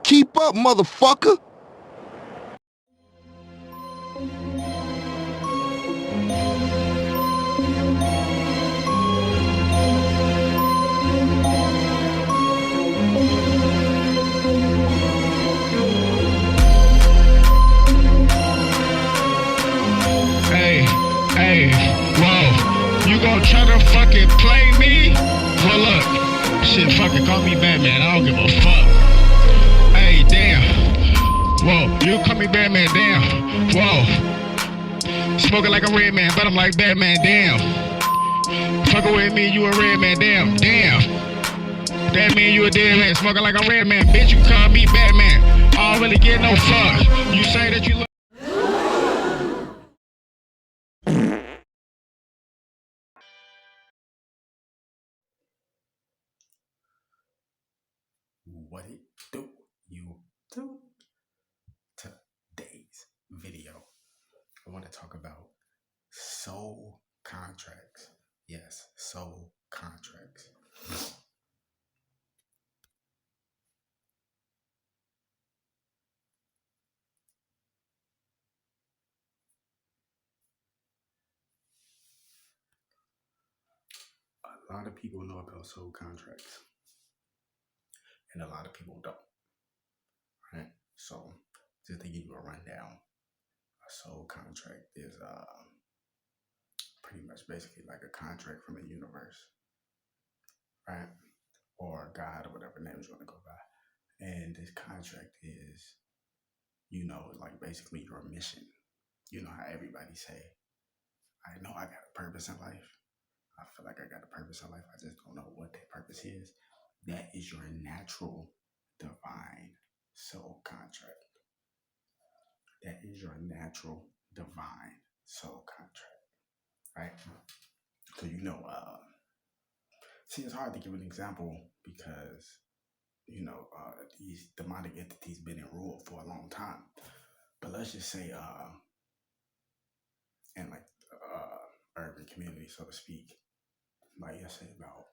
Keep up, motherfucker. Hey, hey, whoa. You gonna try to fucking play me? Well, look, shit, fucking call me Batman. I don't give a fuck. Hey, damn. Whoa, you call me Batman, damn. Whoa. Smoking like a red man, but I'm like Batman, damn. Fucking with me, you a red man, damn, damn. That mean you a dead man, smoking like a red man. Bitch, you call me Batman. I don't really get no fuck. You say that you look. What it do, you do? Today's video, I want to talk about soul contracts. Yes, soul contracts. A lot of people know about soul contracts, and a lot of people don't. Right? So, just to give you a rundown, a soul contract is pretty much basically like a contract from the universe, right? Or God, or whatever names you want to go by. And this contract is, like basically your mission. You know how everybody say, I know I got a purpose in life. I feel like I got a purpose in life. I just don't know what that purpose is. That is your natural divine soul contract. That is your natural divine soul contract, right? So see, it's hard to give an example because these demonic entities been in rule for a long time. But let's just say, in like urban community, so to speak, like let's say about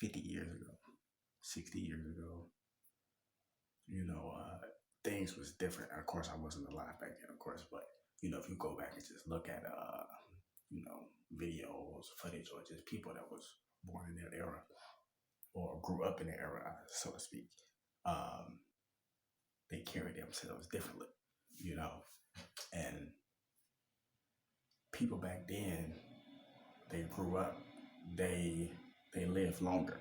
50 years ago, 60 years ago, things was different. Of course, I wasn't alive back then, of course, but if you go back and just look at videos, footage, or just people that was born in that era or grew up in the era, so to speak, they carry themselves differently, and people back then, they grew up, they lived longer.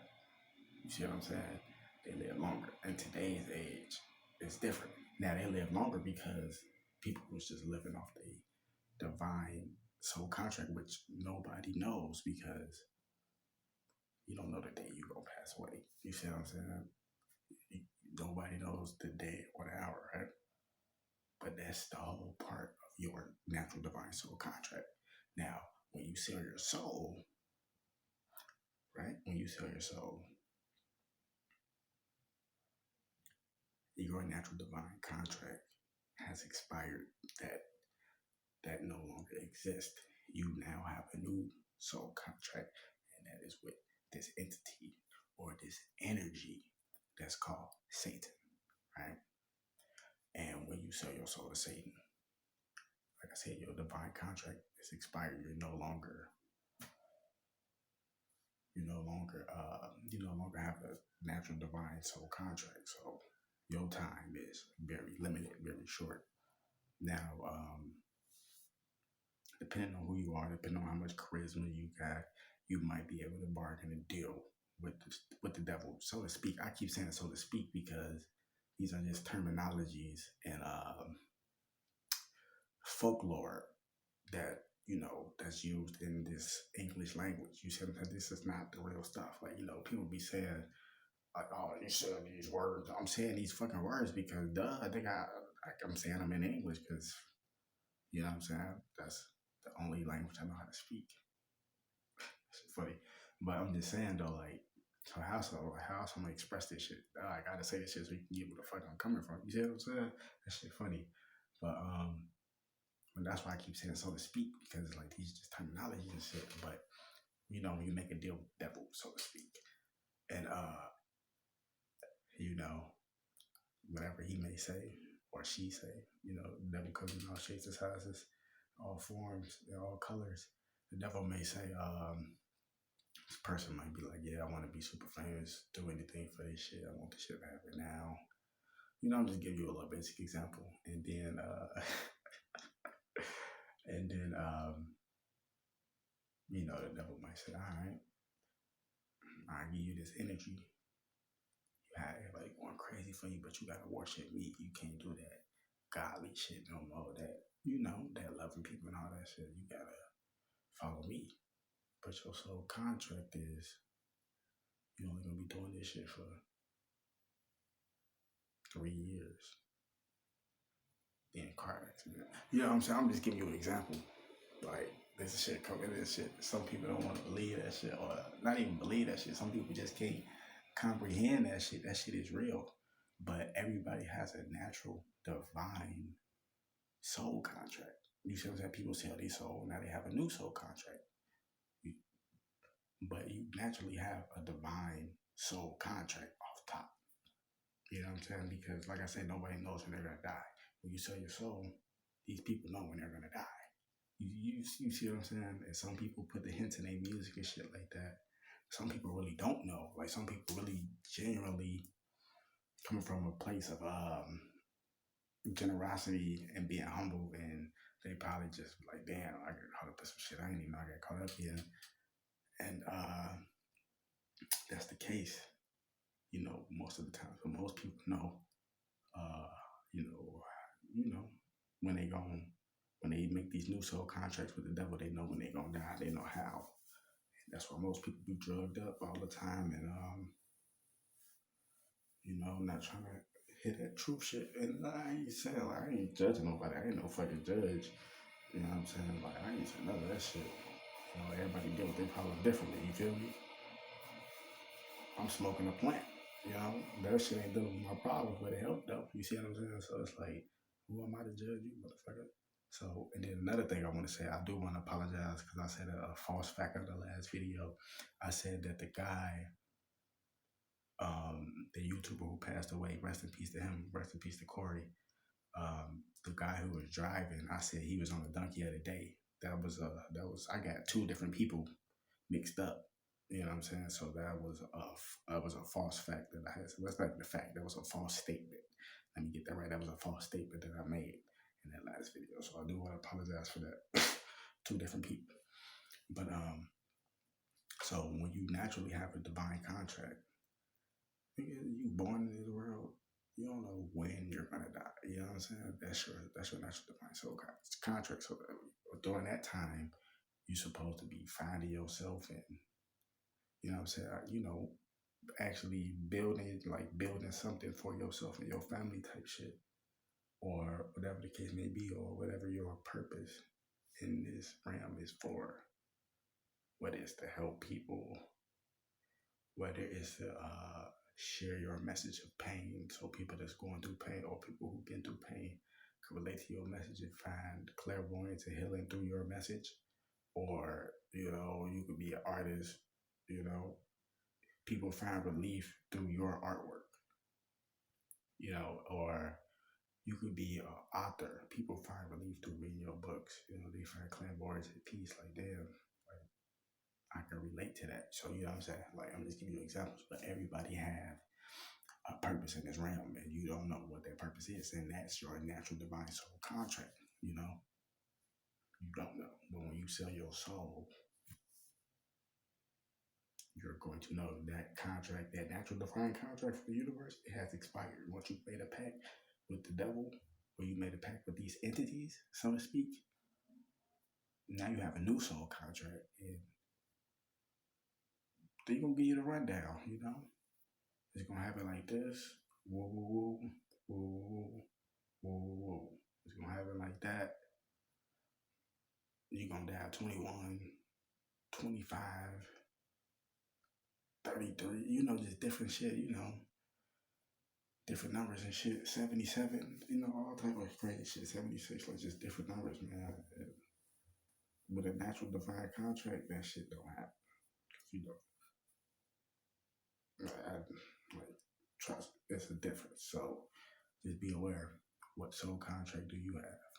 You see what I'm saying? They live longer. In today's age, it's different. Now they live longer because people was just living off the divine soul contract, which nobody knows because you don't know the day you gonna pass away. You see what I'm saying? Nobody knows the day or the hour, right? But that's the whole part of your natural divine soul contract. Now, when you sell your soul, right? When you sell your soul, your natural divine contract has expired. That no longer exists. You now have a new soul contract, and that is with this entity or this energy that's called Satan, right? And when you sell your soul to Satan, like I said, your divine contract is expired. You no longer have a natural divine soul contract. So your time is very limited, very short. Now, depending on who you are, depending on how much charisma you got, you might be able to bargain a deal with the devil, so to speak. I keep saying so to speak because these are just terminologies and folklore that that's used in this English language. You said that this is not the real stuff. Like people be saying like, "Oh, you said these words." I'm saying these fucking words because duh, I think I'm saying them in English because you know what I'm saying. That's the only language I know how to speak. It's funny, but I'm just saying though, like, how else I'm gonna express this shit? I gotta say this shit so you can get where the fuck I'm coming from. You see what I'm saying? That shit funny, but and that's why I keep saying so to speak because like these just terminology and shit. But when you make a deal with the devil, so to speak, and you know, whatever he may say or she say, you know, the devil comes in all shapes and sizes, all forms, all colors. The devil may say, this person might be like, yeah, I want to be super famous, do anything for this shit. I want this shit to happen now. You know, I'm just giving you a little basic example. And then, and then, you know, the devil might say, all right, I give you this energy. You have everybody going crazy for you, but you gotta worship me. You can't do that godly shit no more. That, you know, that loving people and all that shit. You gotta follow me. But your soul contract is you're only gonna be doing this shit for 3 years. Then car accident. You know what I'm saying? I'm just giving you an example. Like, this shit coming, this shit. Some people don't want to believe that shit, or not even believe that shit. Some people just can't comprehend that shit. That shit is real. But everybody has a natural, divine soul contract. You see what I'm saying? People sell their soul, now they have a new soul contract. But you naturally have a divine soul contract off top. You know what I'm saying? Because, like I said, nobody knows when they're going to die. When you sell your soul, these people know when they're going to die. You see what I'm saying? And some people put the hints in their music and shit like that. Some people really don't know. Like, some people really genuinely coming from a place of generosity and being humble, and they probably just like, damn, I got caught up in some shit. I didn't even know I got caught up here. And that's the case, you know, most of the time. So most people know, you know, when they make these new soul contracts with the devil, they know when they're gonna die. They know how. And that's why most people be drugged up all the time, and you know, not trying to hit that truth shit. And I ain't saying, like, I ain't judging nobody. I ain't no fucking judge. You know what I'm saying? Like, I ain't saying none of that shit. You know, everybody deal with their problem differently. You feel me? I'm smoking a plant. You know, that shit ain't dealing with my problems, but it helped though. You see what I'm saying? So it's like, who am I to judge you, motherfucker? So, and then another thing I want to say, I do want to apologize because I said a false fact in the last video. I said that the guy, the YouTuber who passed away, rest in peace to him, rest in peace to Corey. The guy who was driving, I said he was on a donkey of the day. That was I got two different people mixed up. You know what I'm saying? So that was a false fact that I had. So that's not the fact. That was a false statement. Let me get that right. That was a false statement that I made in that last video. So I do want to apologize for that. Two different people. But so when you naturally have a divine contract, you born in this world, you don't know when you're gonna die. You know what I'm saying? That's your natural divine soul contract. So during that time, you're supposed to be finding yourself and, you know what I'm saying, you know, actually building something for yourself and your family type shit, or whatever the case may be, or whatever your purpose in this realm is for. Whether it's to help people, whether it's to share your message of pain, so people that's going through pain or people who've been through pain can relate to your message and find clairvoyance and healing through your message. Or, you know, you could be an artist, you know, people find relief through your artwork, you know, or you could be an author. People find relief through reading your books. You know, they find clairvoyance and peace. Like, damn, like, I can relate to that. So, you know what I'm saying? Like, I'm just giving you examples, but everybody have a purpose in this realm, and you don't know what that purpose is, and that's your natural divine soul contract. You know, you don't know, but when you sell your soul, you're going to know that contract, that natural divine contract for the universe, it has expired. Once you've made a pact with the devil, or you made a pact with these entities, so to speak, now you have a new soul contract, and they're gonna give you the rundown. You know, it's gonna happen like this. Whoa, whoa, whoa, whoa, whoa, whoa. It's gonna happen like that. You're gonna die 21, 25, 33, you know, just different shit, you know, different numbers and shit, 77, you know, all type of crazy shit, 76, like just different numbers, man. With a natural divine contract, that shit don't happen. You know, like Trust, it's a difference. So just be aware. What soul contract do you have?